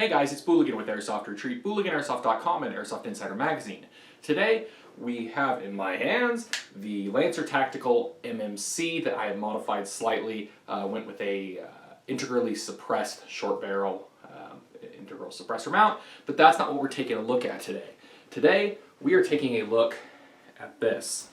Hey guys, it's Booligan with Airsoft Retreat, BooliganAirsoft.com and Airsoft Insider Magazine. Today we have in my hands the Lancer Tactical MMC that I have modified slightly. Went with a integrally suppressed short barrel integral suppressor mount, but that's not what we're taking a look at today. Today we are taking a look at this.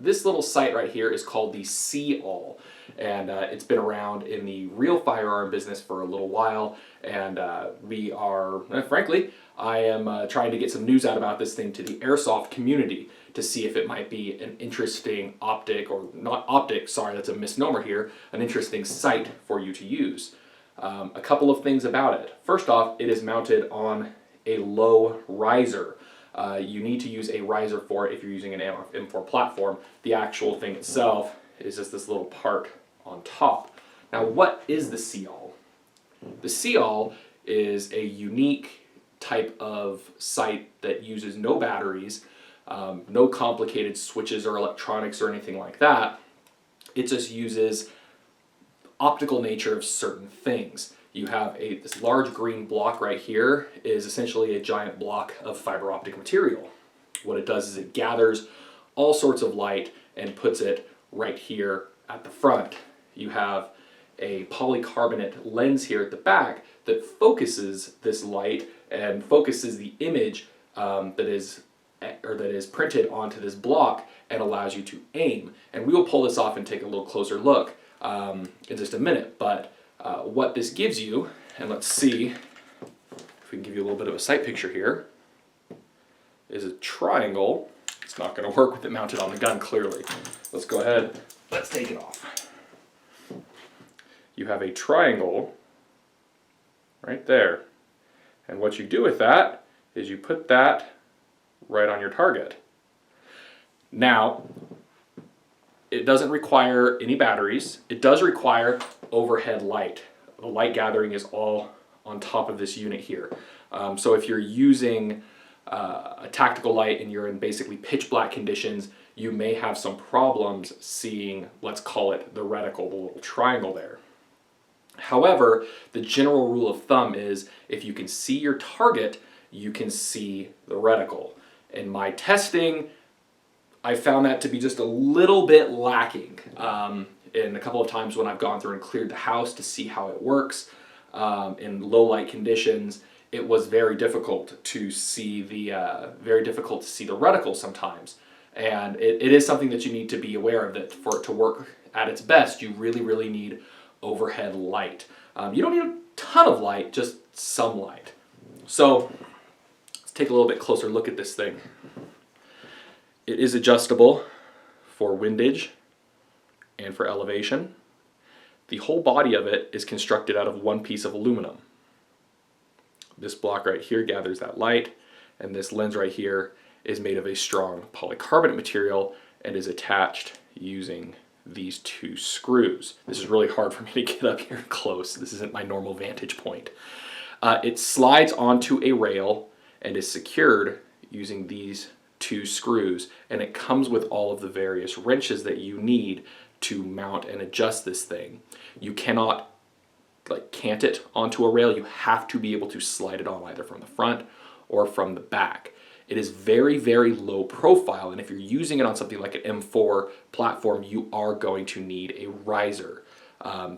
This little sight right here is called the See-All, and it's been around in the real firearm business for a little while, and we are, frankly, I am trying to get some news out about this thing to the airsoft community to see if it might be an interesting optic, or not optic, sorry, that's a misnomer here, an interesting sight for you to use. A couple of things about it. First off, it is mounted on a low riser. You need to use a riser for it if you're using an M4 platform. The actual thing itself is just this little part on top. Now, what is the See-All? The See-All is a unique type of sight that uses no batteries, no complicated switches or electronics or anything like that. It just uses optical nature of certain things. You have this large green block right here is essentially a giant block of fiber optic material. What it does is it gathers all sorts of light and puts it right here at the front. You have a polycarbonate lens here at the back that focuses this light and focuses the image that is printed onto this block and allows you to aim. And we will pull this off and take a little closer look in just a minute, but what this gives you, and let's see if we can give you a little bit of a sight picture here, is a triangle. It's not going to work with it mounted on the gun, clearly. Let's go ahead, let's take it off. You have a triangle right there, and what you do with that is you put that right on your target. Now, it doesn't require any batteries. It does require overhead light. The light gathering is all on top of this unit here. So if you're using a tactical light and you're in basically pitch black conditions, you may have some problems seeing, let's call it the reticle, the little triangle there. However, the general rule of thumb is if you can see your target, you can see the reticle. In my testing, I found that to be just a little bit lacking. In a couple of times when I've gone through and cleared the house to see how it works in low light conditions, it was very difficult to see the reticle sometimes. And it is something that you need to be aware of, that for it to work at its best, you really need overhead light. You don't need a ton of light, just some light. So let's take a little bit closer look at this thing. It is adjustable for windage and for elevation. The whole body of it is constructed out of one piece of aluminum. This block right here gathers that light, and this lens right here is made of a strong polycarbonate material and is attached using these two screws. This is really hard for me to get up here close. This isn't my normal vantage point. It slides onto a rail and is secured using these two screws, and it comes with all of the various wrenches that you need to mount and adjust this thing. You cannot cant it onto a rail. You have to be able to slide it on either from the front or from the back. It is very low profile, and if you're using it on something like an M4 platform, you are going to need a riser.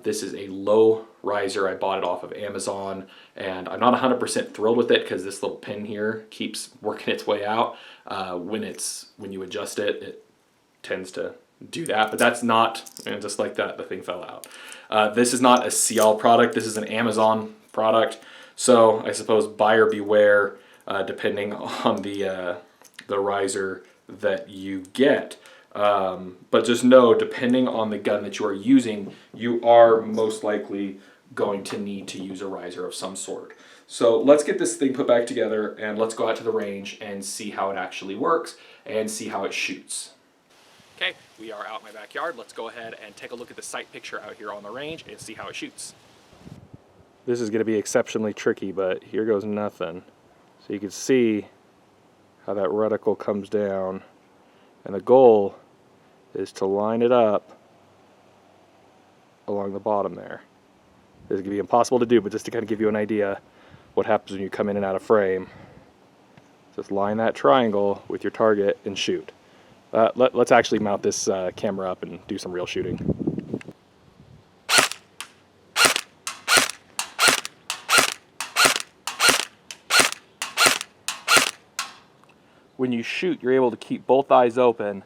This is a low riser. I bought it off of Amazon, and I'm not 100% thrilled with it because this little pin here keeps working its way out. When you adjust it, it tends to do that, but that's not, and just like that, the thing fell out. This is not a See-All product. This is an Amazon product, so I suppose buyer beware depending on the riser that you get. But just know, depending on the gun that you are using, you are most likely going to need to use a riser of some sort. So let's get this thing put back together and let's go out to the range and see how it actually works and see how it shoots. Okay, we are out in my backyard. Let's go ahead and take a look at the sight picture out here on the range and see how it shoots. This is going to be exceptionally tricky, but here goes nothing. So you can see how that reticle comes down, and the goal is to line it up along the bottom there. This is going to be impossible to do, but just to kind of give you an idea what happens when you come in and out of frame. Just line that triangle with your target and shoot. Let's actually mount this camera up and do some real shooting. When you shoot, you're able to keep both eyes open,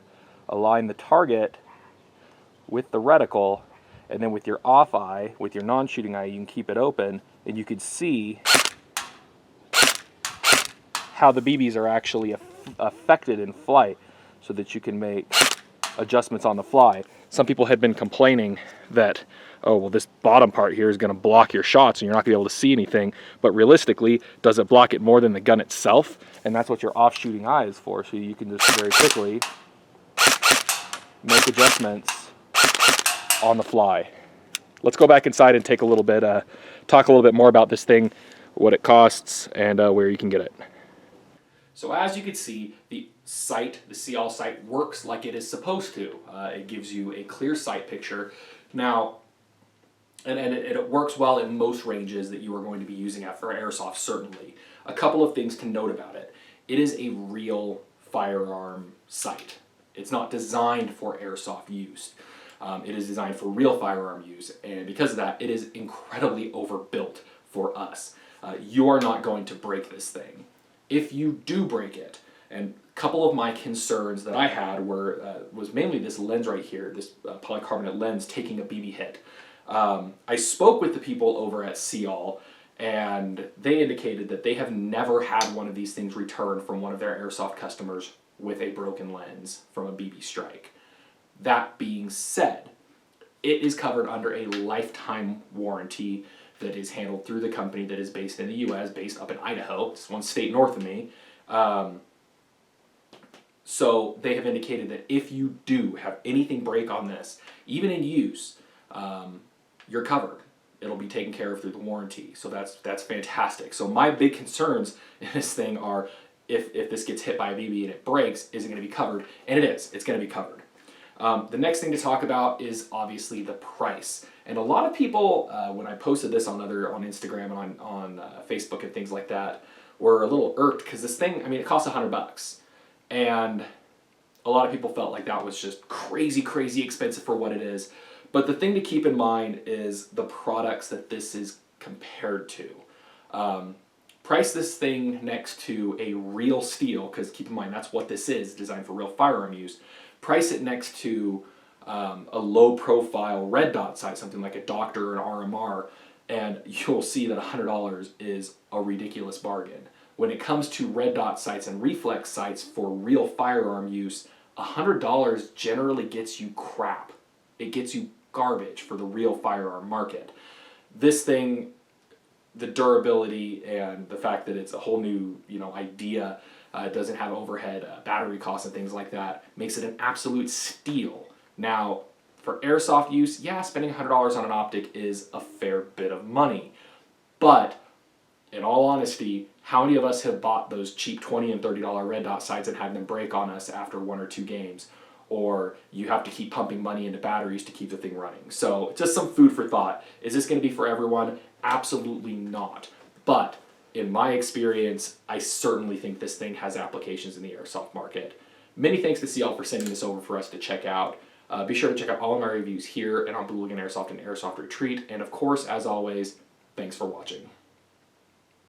align the target with the reticle, and then with your off eye, with your non-shooting eye, you can keep it open, and you can see how the BBs are actually affected in flight so that you can make adjustments on the fly. Some people had been complaining that, oh, well, this bottom part here is going to block your shots and you're not going to be able to see anything. But realistically, does it block it more than the gun itself? And that's what your off-shooting eye is for. So you can just very quickly make adjustments on the fly. Let's go back inside and take a little bit, talk a little bit more about this thing, what it costs, and where you can get it. So as you can see, the sight, the CL sight, works like it is supposed to. It gives you a clear sight picture. Now, and it works well in most ranges that you are going to be using it for airsoft, certainly. A couple of things to note about it. It is a real firearm sight. It's not designed for airsoft use. It is designed for real firearm use, and because of that, it is incredibly overbuilt for us. You are not going to break this thing. If you do break it, and a couple of my concerns that I had was mainly this lens right here, this polycarbonate lens taking a BB hit. I spoke with the people over at CL, and they indicated that they have never had one of these things returned from one of their airsoft customers with a broken lens from a BB strike. That being said, it is covered under a lifetime warranty that is handled through the company that is based in the U.S., based up in Idaho. It's one state north of me. So they have indicated that if you do have anything break on this, even in use, you're covered. It'll be taken care of through the warranty. So that's fantastic. So my big concerns in this thing are if this gets hit by a BB and it breaks, is it going to be covered? And it is. It's going to be covered. The next thing to talk about is obviously the price. And a lot of people, when I posted this on Instagram and on Facebook and things like that, were a little irked because this thing, I mean, it costs $100. And a lot of people felt like that was just crazy, crazy expensive for what it is. But the thing to keep in mind is the products that this is compared to. Price this thing next to a real steel, because keep in mind that's what this is, designed for real firearm use. Price it next to a low-profile red dot sight, something like a Doctor or an RMR, and you'll see that $100 is a ridiculous bargain. When it comes to red dot sights and reflex sights for real firearm use, $100 generally gets you crap. It gets you garbage for the real firearm market. This thing, the durability and the fact that it's a whole new idea, it doesn't have overhead battery costs and things like that, makes it an absolute steal. Now, for airsoft use, yeah, spending $100 on an optic is a fair bit of money. But, in all honesty, how many of us have bought those cheap $20 and $30 red dot sights and had them break on us after 1 or 2 games? Or you have to keep pumping money into batteries to keep the thing running. So, just some food for thought. Is this going to be for everyone? Absolutely not. But, in my experience, I certainly think this thing has applications in the airsoft market. Many thanks to CL for sending this over for us to check out. Be sure to check out all of my reviews here and on Booligan Airsoft and Airsoft Retreat. And of course, as always, thanks for watching.